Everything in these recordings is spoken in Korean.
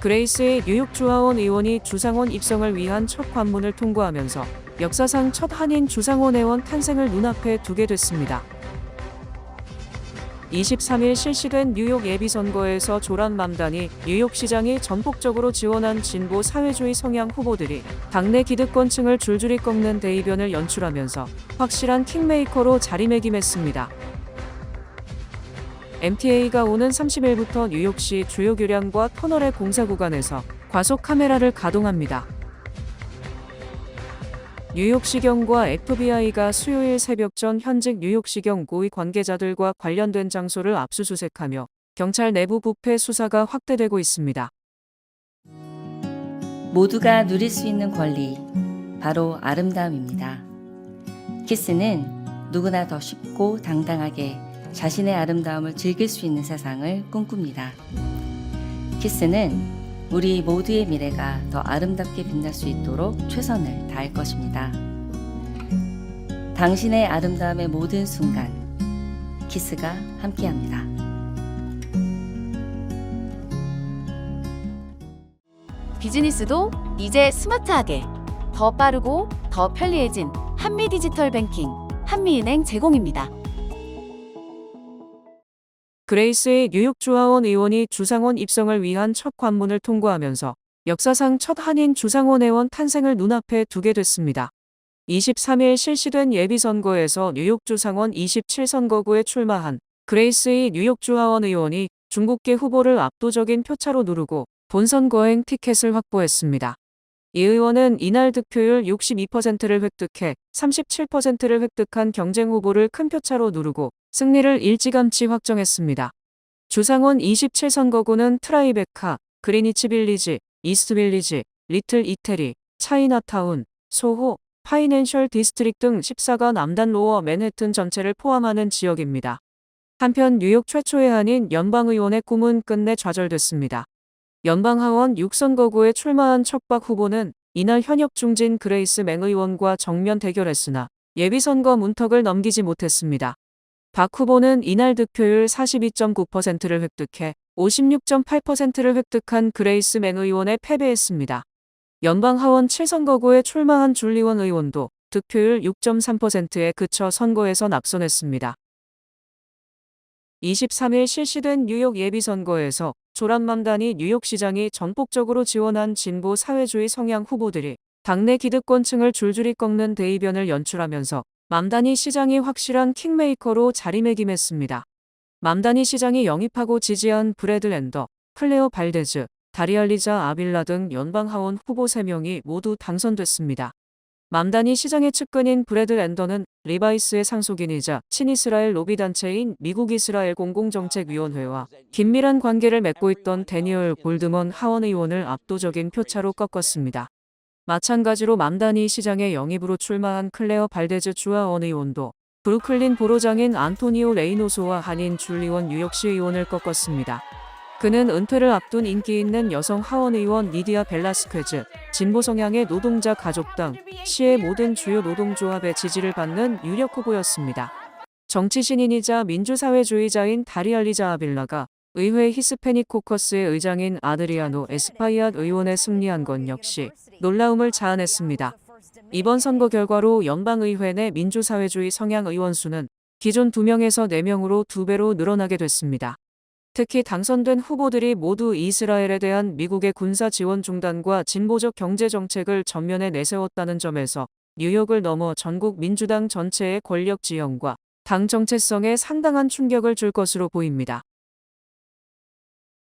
그레이스의 뉴욕주하원 의원이 주상원 입성을 위한 첫 관문을 통과하면서 역사상 첫 한인 주상원 의원 탄생을 눈앞에 두게 됐습니다. 23일 실시된 뉴욕 예비선거에서 조란 맘다니 뉴욕시장이 전폭적으로 지원한 진보 사회주의 성향 후보들이 당내 기득권층을 줄줄이 꺾는 대이변을 연출하면서 확실한 킹메이커로 자리매김했습니다. MTA가 오는 30일부터 뉴욕시 주요 교량과 터널의 공사 구간에서 과속 카메라를 가동합니다. 뉴욕시경과 FBI가 수요일 새벽 전 현직 뉴욕시경 고위 관계자들과 관련된 장소를 압수수색하며 경찰 내부 부패 수사가 확대되고 있습니다. 모두가 누릴 수 있는 권리, 바로 아름다움입니다. 키스는 누구나 더 쉽고 당당하게 자신의 아름다움을 즐길 수 있는 세상을 꿈꿉니다. 키스는 우리 모두의 미래가 더 아름답게 빛날 수 있도록 최선을 다할 것입니다. 당신의 아름다움의 모든 순간, 키스가 함께합니다. 비즈니스도 이제 스마트하게, 더 빠르고 더 편리해진 한미디지털 뱅킹, 한미은행 제공입니다. 그레이스의 뉴욕주하원 의원이 주상원 입성을 위한 첫 관문을 통과하면서 역사상 첫 한인 주상원 의원 탄생을 눈앞에 두게 됐습니다. 23일 실시된 예비선거에서 뉴욕주 상원 27선거구에 출마한 그레이스의 뉴욕주하원 의원이 중국계 후보를 압도적인 표차로 누르고 본선 거행 티켓을 확보했습니다. 이 의원은 이날 득표율 62%를 획득해 37%를 획득한 경쟁 후보를 큰 표차로 누르고 승리를 일찌감치 확정했습니다. 주상원 27선거구는 트라이베카, 그리니치 빌리지, 이스트 빌리지, 리틀 이태리, 차이나타운, 소호, 파이낸셜 디스트릭 등 14가 남단 로어 맨해튼 전체를 포함하는 지역입니다. 한편 뉴욕 최초의 한인 연방의원의 꿈은 끝내 좌절됐습니다. 연방하원 6선거구에 출마한 척박 후보는 이날 현역 중진 그레이스 맹 의원과 정면 대결했으나 예비선거 문턱을 넘기지 못했습니다. 박 후보는 이날 득표율 42.9%를 획득해 56.8%를 획득한 그레이스 맹 의원에 패배했습니다. 연방하원 7선거구에 출마한 줄리원 의원도 득표율 6.3%에 그쳐 선거에서 낙선했습니다. 23일 실시된 뉴욕 예비선거에서 조란 맘다니 뉴욕시장이 전폭적으로 지원한 진보 사회주의 성향 후보들이 당내 기득권층을 줄줄이 꺾는 대이변을 연출하면서 맘다니 시장이 확실한 킹메이커로 자리매김했습니다. 맘다니 시장이 영입하고 지지한 브래드 랜더, 클레어 발데즈, 다리알리자 아빌라 등 연방하원 후보 3명이 모두 당선됐습니다. 맘다니 시장의 측근인 브래드 랜더는 리바이스의 상속인이자 친이스라엘 로비단체인 미국이스라엘 공공정책위원회와 긴밀한 관계를 맺고 있던 데니얼 골드먼 하원 의원을 압도적인 표차로 꺾었습니다. 마찬가지로 맘다니 시장의 영입으로 출마한 클레어 발데즈 주하원 의원도 브루클린 보로장인 안토니오 레이노소와 한인 줄리원 뉴욕시 의원을 꺾었습니다. 그는 은퇴를 앞둔 인기 있는 여성 하원 의원 니디아 벨라스퀘즈, 진보 성향의 노동자 가족당, 시의 모든 주요 노동조합의 지지를 받는 유력 후보였습니다. 정치 신인이자 민주사회주의자인 다리알리자 아빌라가 의회 히스패닉 코커스의 의장인 아드리아노 에스파이앗 의원에 승리한 건 역시 놀라움을 자아냈습니다. 이번 선거 결과로 연방의회 내 민주사회주의 성향 의원 수는 기존 2명에서 4명으로 2배로 늘어나게 됐습니다. 특히 당선된 후보들이 모두 이스라엘에 대한 미국의 군사 지원 중단과 진보적 경제 정책을 전면에 내세웠다는 점에서 뉴욕을 넘어 전국 민주당 전체의 권력 지형과 당 정체성에 상당한 충격을 줄 것으로 보입니다.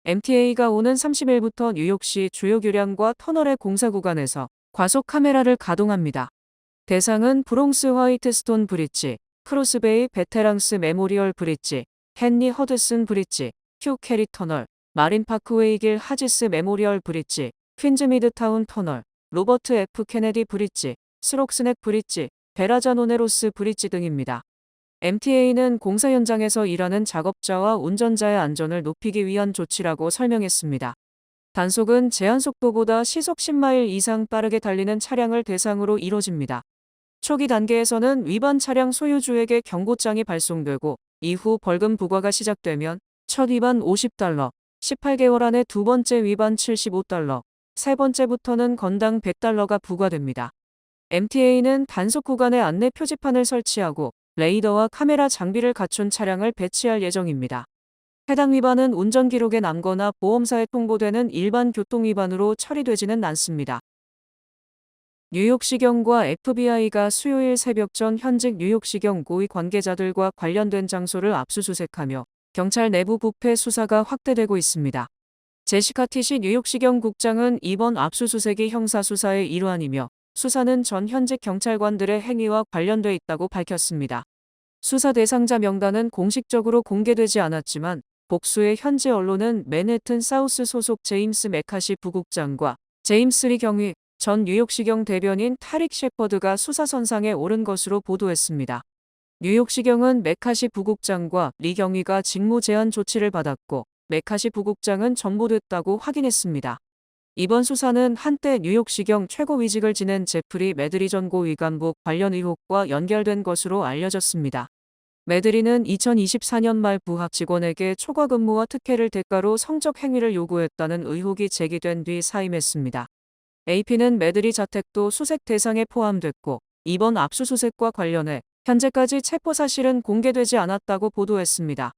MTA가 오는 30일부터 뉴욕시 주요 교량과 터널의 공사 구간에서 과속 카메라를 가동합니다. 대상은 브롱스 화이트스톤 브릿지, 크로스베이 베테랑스 메모리얼 브릿지, 헨리 허드슨 브릿지, 휴 캐리 터널, 마린 파크웨이 길 하지스 메모리얼 브릿지, 퀸즈 미드타운 터널, 로버트 F 케네디 브릿지, 스록스넥 브릿지, 베라자노네로스 브릿지 등입니다. MTA는 공사 현장에서 일하는 작업자와 운전자의 안전을 높이기 위한 조치라고 설명했습니다. 단속은 제한속도보다 시속 10마일 이상 빠르게 달리는 차량을 대상으로 이뤄집니다. 초기 단계에서는 위반 차량 소유주에게 경고장이 발송되고 이후 벌금 부과가 시작되면 첫 위반 $50, 18개월 안에 두 번째 위반 $75, 세 번째부터는 건당 $100가 부과됩니다. MTA는 단속 구간에 안내 표지판을 설치하고 레이더와 카메라 장비를 갖춘 차량을 배치할 예정입니다. 해당 위반은 운전 기록에 남거나 보험사에 통보되는 일반 교통위반으로 처리되지는 않습니다. 뉴욕시경과 FBI가 수요일 새벽 전 현직 뉴욕시경 고위 관계자들과 관련된 장소를 압수수색하며 경찰 내부 부패 수사가 확대되고 있습니다. 제시카 티시 뉴욕시경 국장은 이번 압수수색이 형사수사의 일환이며 수사는 전 현직 경찰관들의 행위와 관련돼 있다고 밝혔습니다. 수사 대상자 명단은 공식적으로 공개되지 않았지만 복수의 현지 언론은 맨해튼 사우스 소속 제임스 메카시 부국장과 제임스 리 경위 전 뉴욕시경 대변인 타릭 셰퍼드가 수사선상에 오른 것으로 보도했습니다. 뉴욕시경은 메카시 부국장과 리 경위가 직무 제한 조치를 받았고 메카시 부국장은 전보됐다고 확인했습니다. 이번 수사는 한때 뉴욕시경 최고위직을 지낸 제프리 메드리 전 고위간부 관련 의혹과 연결된 것으로 알려졌습니다. 메드리는 2024년 말 부하 직원에게 초과 근무와 특혜를 대가로 성적 행위를 요구했다는 의혹이 제기된 뒤 사임했습니다. AP는 메드리 자택도 수색 대상에 포함됐고 이번 압수수색과 관련해 현재까지 체포 사실은 공개되지 않았다고 보도했습니다.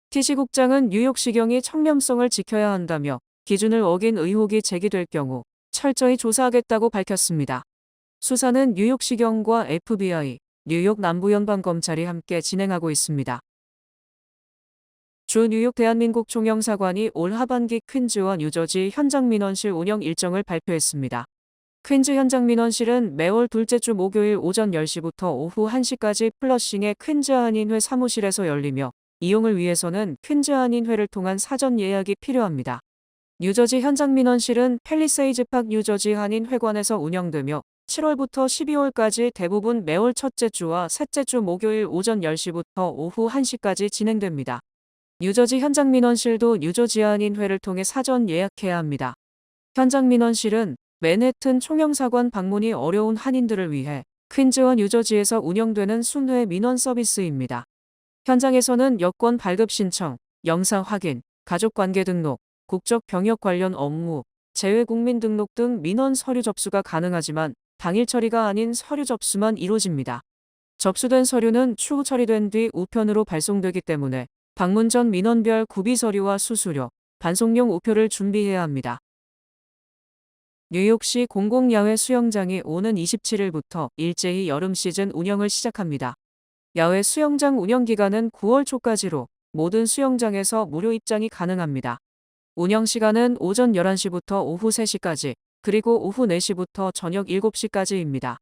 티시 국장은 뉴욕시경이 청렴성을 지켜야 한다며 기준을 어긴 의혹이 제기될 경우 철저히 조사하겠다고 밝혔습니다. 수사는 뉴욕시경과 FBI, 뉴욕 남부연방검찰이 함께 진행하고 있습니다. 주 뉴욕 대한민국 총영사관이 올 하반기 퀸즈와 뉴저지 현장민원실 운영 일정을 발표했습니다. 퀸즈 현장민원실은 매월 둘째 주 목요일 오전 10시부터 오후 1시까지 플러싱의 퀸즈 한인회 사무실에서 열리며 이용을 위해서는 퀸즈 한인회를 통한 사전 예약이 필요합니다. 뉴저지 현장민원실은 팰리세이즈 팍 뉴저지 한인회관에서 운영되며 7월부터 12월까지 대부분 매월 첫째 주와 셋째 주 목요일 오전 10시부터 오후 1시까지 진행됩니다. 뉴저지 현장민원실도 뉴저지 한인회를 통해 사전 예약해야 합니다. 현장민원실은 맨해튼 총영사관 방문이 어려운 한인들을 위해 퀸즈와 뉴저지에서 운영되는 순회 민원 서비스입니다. 현장에서는 여권 발급 신청, 영상 확인, 가족관계 등록, 국적 병역 관련 업무, 재외국민 등록 등 민원 서류 접수가 가능하지만 당일 처리가 아닌 서류 접수만 이루어집니다. 접수된 서류는 추후 처리된 뒤 우편으로 발송되기 때문에 방문 전 민원별 구비 서류와 수수료, 반송용 우표를 준비해야 합니다. 뉴욕시 공공야외 수영장이 오는 27일부터 일제히 여름 시즌 운영을 시작합니다. 야외 수영장 운영 기간은 9월 초까지로 모든 수영장에서 무료 입장이 가능합니다. 운영 시간은 오전 11시부터 오후 3시까지, 그리고 오후 4시부터 저녁 7시까지입니다.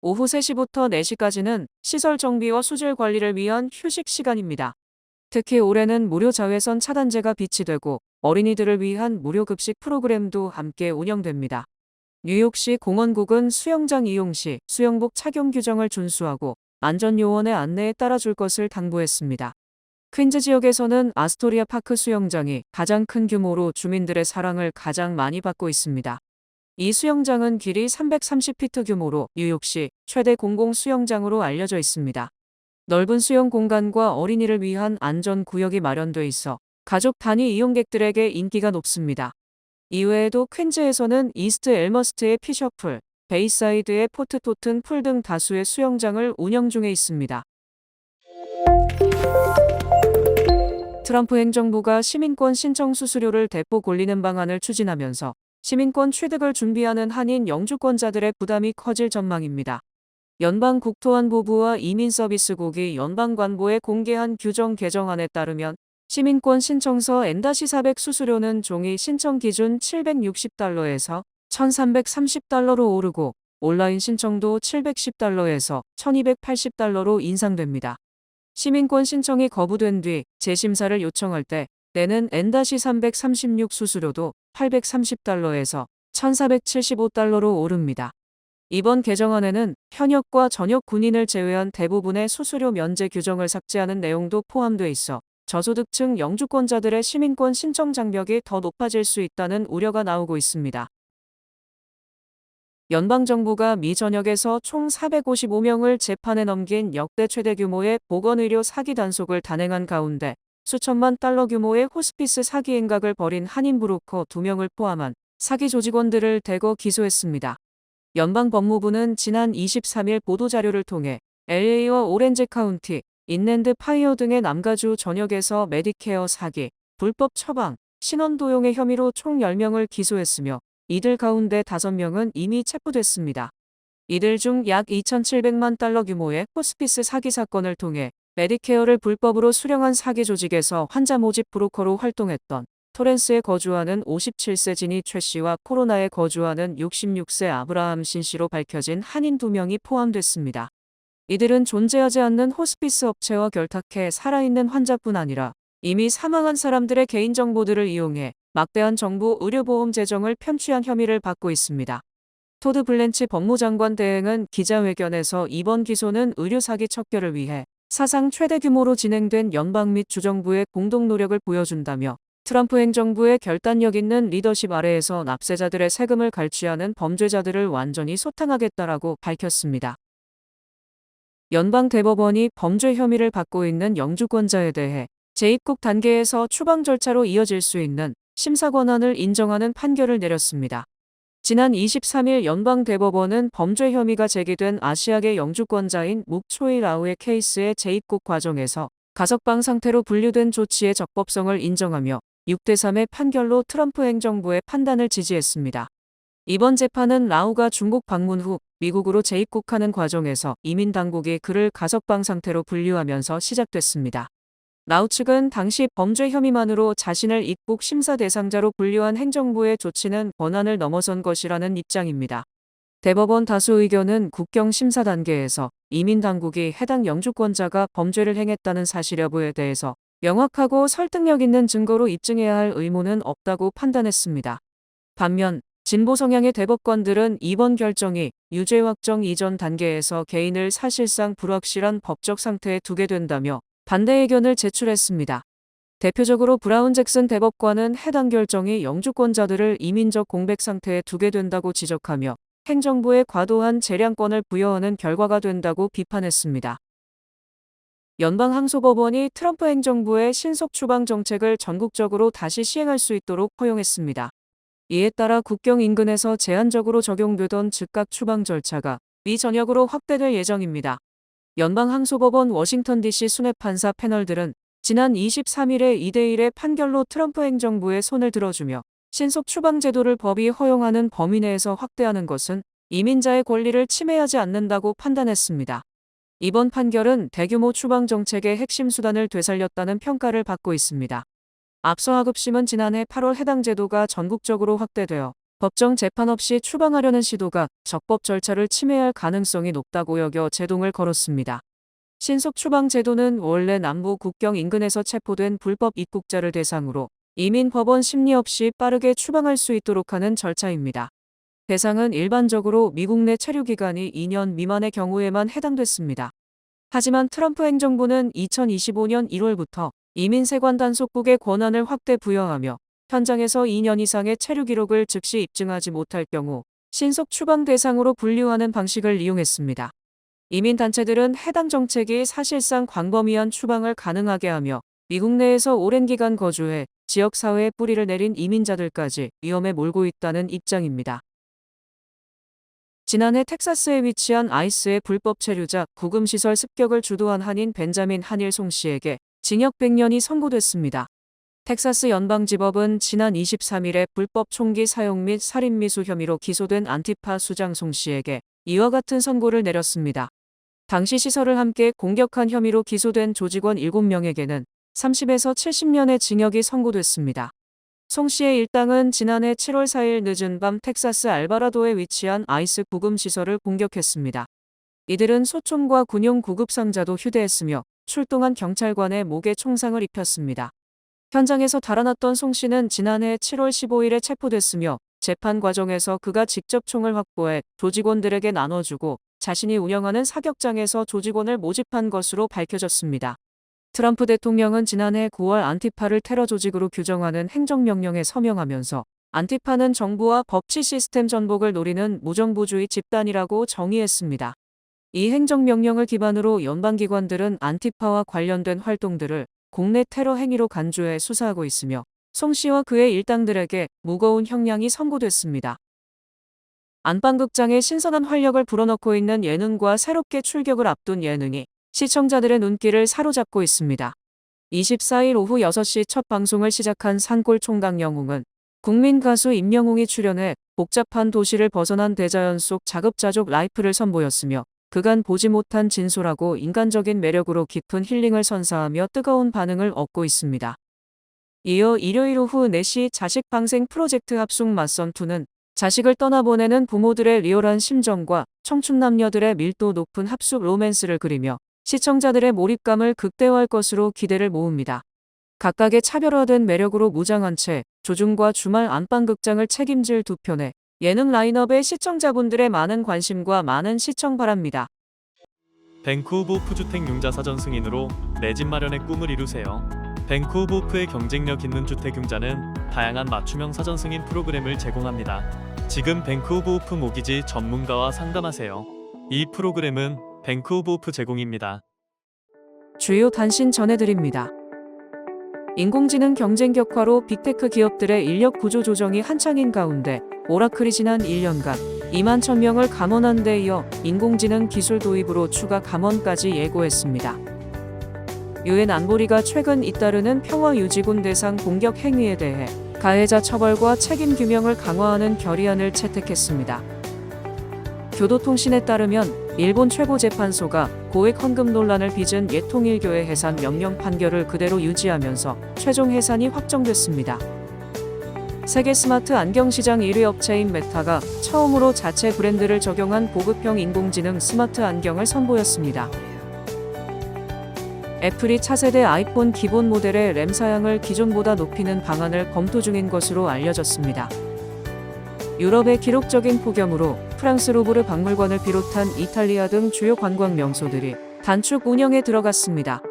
오후 3시부터 4시까지는 시설 정비와 수질 관리를 위한 휴식 시간입니다. 특히 올해는 무료 자외선 차단제가 비치되고 어린이들을 위한 무료 급식 프로그램도 함께 운영됩니다. 뉴욕시 공원국은 수영장 이용 시 수영복 착용 규정을 준수하고 안전요원의 안내에 따라줄 것을 당부했습니다. 퀸즈 지역에서는 아스토리아 파크 수영장이 가장 큰 규모로 주민들의 사랑을 가장 많이 받고 있습니다. 이 수영장은 길이 330피트 규모로 뉴욕시 최대 공공 수영장으로 알려져 있습니다. 넓은 수영 공간과 어린이를 위한 안전 구역이 마련돼 있어 가족 단위 이용객들에게 인기가 높습니다. 이외에도 퀸즈에서는 이스트 엘머스트의 피셔풀, 베이사이드의 포트 토튼 풀 등 다수의 수영장을 운영 중에 있습니다. 트럼프 행정부가 시민권 신청 수수료를 대폭 올리는 방안을 추진하면서 시민권 취득을 준비하는 한인 영주권자들의 부담이 커질 전망입니다. 연방국토안보부와 이민서비스국이 연방관보에 공개한 규정 개정안에 따르면 시민권 신청서 N-400 수수료는 종이 신청 기준 $760에서 $1330로 오르고 온라인 신청도 $710에서 $1280로 인상됩니다. 시민권 신청이 거부된 뒤 재심사를 요청할 때 내는 N-336 수수료도 $830에서 $1475로 오릅니다. 이번 개정안에는 현역과 전역 군인을 제외한 대부분의 수수료 면제 규정을 삭제하는 내용도 포함돼 있어 저소득층 영주권자들의 시민권 신청 장벽이 더 높아질 수 있다는 우려가 나오고 있습니다. 연방정부가 미 전역에서 총 455명을 재판에 넘긴 역대 최대 규모의 보건의료 사기 단속을 단행한 가운데 수천만 달러 규모의 호스피스 사기 행각을 벌인 한인 브로커 2명을 포함한 사기 조직원들을 대거 기소했습니다. 연방법무부는 지난 23일 보도자료를 통해 LA와 오렌지 카운티, 인랜드 파이어 등의 남가주 전역에서 메디케어 사기, 불법 처방, 신원 도용의 혐의로 총 10명을 기소했으며 이들 가운데 5명은 이미 체포됐습니다. 이들 중 약 2,700만 달러 규모의 호스피스 사기 사건을 통해 메디케어를 불법으로 수령한 사기 조직에서 환자 모집 브로커로 활동했던 토렌스에 거주하는 57세 지니 최 씨와 코로나에 거주하는 66세 아브라함 신 씨로 밝혀진 한인 2명이 포함됐습니다. 이들은 존재하지 않는 호스피스 업체와 결탁해 살아있는 환자뿐 아니라 이미 사망한 사람들의 개인정보들을 이용해 막대한 정부 의료보험 재정을 편취한 혐의를 받고 있습니다. 토드 블렌치 법무장관 대행은 기자회견에서 이번 기소는 의료사기 척결을 위해 사상 최대 규모로 진행된 연방 및 주정부의 공동 노력을 보여준다며 트럼프 행정부의 결단력 있는 리더십 아래에서 납세자들의 세금을 갈취하는 범죄자들을 완전히 소탕하겠다라고 밝혔습니다. 연방대법원이 범죄 혐의를 받고 있는 영주권자에 대해 재입국 단계에서 추방 절차로 이어질 수 있는 심사 권한을 인정하는 판결을 내렸습니다. 지난 23일 연방대법원은 범죄 혐의가 제기된 아시아계 영주권자인 묵 초이 라우의 케이스의 재입국 과정에서 가석방 상태로 분류된 조치의 적법성을 인정하며 6대3의 판결로 트럼프 행정부의 판단을 지지했습니다. 이번 재판은 라우가 중국 방문 후 미국으로 재입국하는 과정에서 이민당국이 그를 가석방 상태로 분류하면서 시작됐습니다. 라우 측은 당시 범죄 혐의만으로 자신을 입국 심사 대상자로 분류한 행정부의 조치는 권한을 넘어선 것이라는 입장입니다. 대법원 다수 의견은 국경 심사 단계에서 이민당국이 해당 영주권자가 범죄를 행했다는 사실 여부에 대해서 명확하고 설득력 있는 증거로 입증해야 할 의무는 없다고 판단했습니다. 반면 진보 성향의 대법관들은 이번 결정이 유죄 확정 이전 단계에서 개인을 사실상 불확실한 법적 상태에 두게 된다며 반대 의견을 제출했습니다. 대표적으로 브라운 잭슨 대법관은 해당 결정이 영주권자들을 이민적 공백 상태에 두게 된다고 지적하며 행정부에 과도한 재량권을 부여하는 결과가 된다고 비판했습니다. 연방항소법원이 트럼프 행정부의 신속 추방 정책을 전국적으로 다시 시행할 수 있도록 허용했습니다. 이에 따라 국경 인근에서 제한적으로 적용되던 즉각 추방 절차가 미 전역으로 확대될 예정입니다. 연방항소법원 워싱턴 DC 수뇌판사 패널들은 지난 23일에 2대1의 판결로 트럼프 행정부의 손을 들어주며 신속 추방 제도를 법이 허용하는 범위 내에서 확대하는 것은 이민자의 권리를 침해하지 않는다고 판단했습니다. 이번 판결은 대규모 추방 정책의 핵심 수단을 되살렸다는 평가를 받고 있습니다. 앞서 하급심은 지난해 8월 해당 제도가 전국적으로 확대되어 법정 재판 없이 추방하려는 시도가 적법 절차를 침해할 가능성이 높다고 여겨 제동을 걸었습니다. 신속 추방 제도는 원래 남부 국경 인근에서 체포된 불법 입국자를 대상으로 이민 법원 심리 없이 빠르게 추방할 수 있도록 하는 절차입니다. 대상은 일반적으로 미국 내 체류 기간이 2년 미만의 경우에만 해당됐습니다. 하지만 트럼프 행정부는 2025년 1월부터 이민 세관 단속국의 권한을 확대 부여하며 현장에서 2년 이상의 체류 기록을 즉시 입증하지 못할 경우 신속 추방 대상으로 분류하는 방식을 이용했습니다. 이민단체들은 해당 정책이 사실상 광범위한 추방을 가능하게 하며 미국 내에서 오랜 기간 거주해 지역사회에 뿌리를 내린 이민자들까지 위험에 몰고 있다는 입장입니다. 지난해 텍사스에 위치한 아이스의 불법 체류자 구금시설 습격을 주도한 한인 벤자민 한일 송 씨에게 징역 100년이 선고됐습니다. 텍사스 연방지법은 지난 23일에 불법 총기 사용 및 살인미수 혐의로 기소된 안티파 수장 송 씨에게 이와 같은 선고를 내렸습니다. 당시 시설을 함께 공격한 혐의로 기소된 조직원 7명에게는 30에서 70년의 징역이 선고됐습니다. 송 씨의 일당은 지난해 7월 4일 늦은 밤 텍사스 알바라도에 위치한 아이스 구금시설을 공격했습니다. 이들은 소총과 군용 구급상자도 휴대했으며 출동한 경찰관의 목에 총상을 입혔습니다. 현장에서 달아났던 송 씨는 지난해 7월 15일에 체포됐으며 재판 과정에서 그가 직접 총을 확보해 조직원들에게 나눠주고 자신이 운영하는 사격장에서 조직원을 모집한 것으로 밝혀졌습니다. 트럼프 대통령은 지난해 9월 안티파를 테러 조직으로 규정하는 행정명령에 서명하면서 안티파는 정부와 법치 시스템 전복을 노리는 무정부주의 집단이라고 정의했습니다. 이 행정명령을 기반으로 연방기관들은 안티파와 관련된 활동들을 국내 테러 행위로 간주해 수사하고 있으며 송 씨와 그의 일당들에게 무거운 형량이 선고됐습니다. 안방극장에 신선한 활력을 불어넣고 있는 예능과 새롭게 출격을 앞둔 예능이 시청자들의 눈길을 사로잡고 있습니다. 24일 오후 6시 첫 방송을 시작한 산골 총각 영웅은 국민 가수 임영웅이 출연해 복잡한 도시를 벗어난 대자연 속 자급자족 라이프를 선보였으며 그간 보지 못한 진솔하고 인간적인 매력으로 깊은 힐링을 선사하며 뜨거운 반응을 얻고 있습니다. 이어 일요일 오후 4시 자식 방생 프로젝트 합숙 맞선2는 자식을 떠나보내는 부모들의 리얼한 심정과 청춘 남녀들의 밀도 높은 합숙 로맨스를 그리며 시청자들의 몰입감을 극대화할 것으로 기대를 모읍니다. 각각의 차별화된 매력으로 무장한 채 조중과 주말 안방극장을 책임질 두 편의 예능 라인업에 시청자분들의 많은 관심과 많은 시청 바랍니다. 벤쿠버호프 주택융자 사전 승인으로 내 집 마련의 꿈을 이루세요. 벤쿠버호프의 경쟁력 있는 주택융자는 다양한 맞춤형 사전 승인 프로그램을 제공합니다. 지금 벤쿠버호프 모기지 전문가와 상담하세요. 이 프로그램은 벤쿠버호프 제공입니다. 주요 단신 전해드립니다. 인공지능 경쟁 격화로 빅테크 기업들의 인력 구조 조정이 한창인 가운데 오라클이 지난 1년간 2만 1,000명을 감원한 데 이어 인공지능 기술 도입으로 추가 감원까지 예고했습니다. 유엔 안보리가 최근 잇따르는 평화유지군 대상 공격 행위에 대해 가해자 처벌과 책임 규명을 강화하는 결의안을 채택했습니다. 교도통신에 따르면 일본 최고재판소가 고액 헌금 논란을 빚은 옛통일교의 해산 명령 판결을 그대로 유지하면서 최종 해산이 확정됐습니다. 세계 스마트 안경 시장 1위 업체인 메타가 처음으로 자체 브랜드를 적용한 보급형 인공지능 스마트 안경을 선보였습니다. 애플이 차세대 아이폰 기본 모델의 램 사양을 기존보다 높이는 방안을 검토 중인 것으로 알려졌습니다. 유럽의 기록적인 폭염으로 프랑스 루브르 박물관을 비롯한 이탈리아 등 주요 관광 명소들이 단축 운영에 들어갔습니다.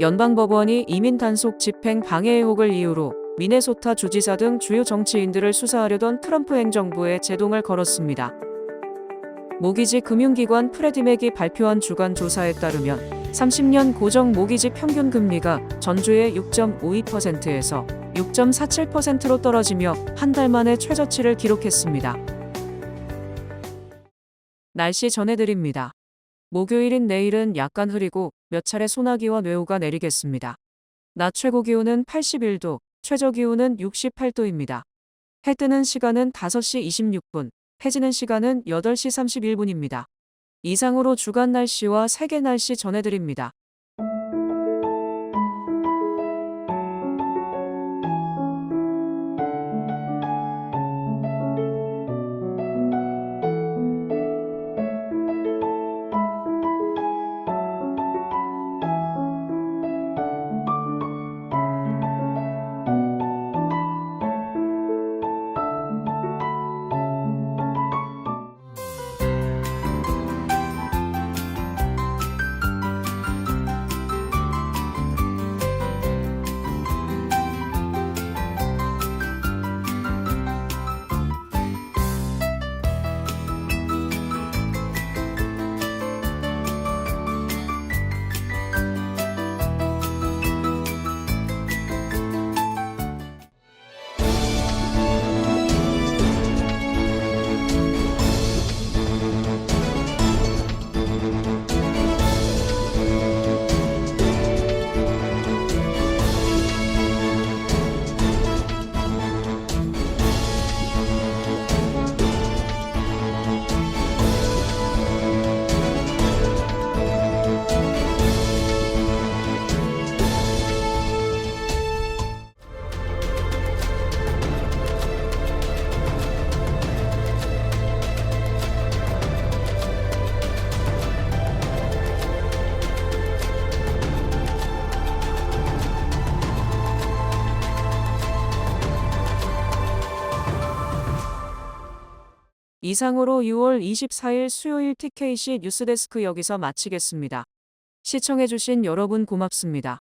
연방법원이 이민 단속 집행 방해 의혹을 이유로 미네소타 주지사 등 주요 정치인들을 수사하려던 트럼프 행정부에 제동을 걸었습니다. 모기지 금융기관 프레디맥이 발표한 주간 조사에 따르면 30년 고정 모기지 평균 금리가 전주의 6.52%에서 6.47%로 떨어지며 한 달 만에 최저치를 기록했습니다. 날씨 전해드립니다. 목요일인 내일은 약간 흐리고 몇 차례 소나기와 뇌우가 내리겠습니다. 낮 최고 기온은 81도, 최저 기온은 68도입니다. 해 뜨는 시간은 5시 26분, 해 지는 시간은 8시 31분입니다. 이상으로 주간 날씨와 세계 날씨 전해드립니다. 이상으로 6월 24일 수요일 TKC 뉴스데스크 여기서 마치겠습니다. 시청해주신 여러분 고맙습니다.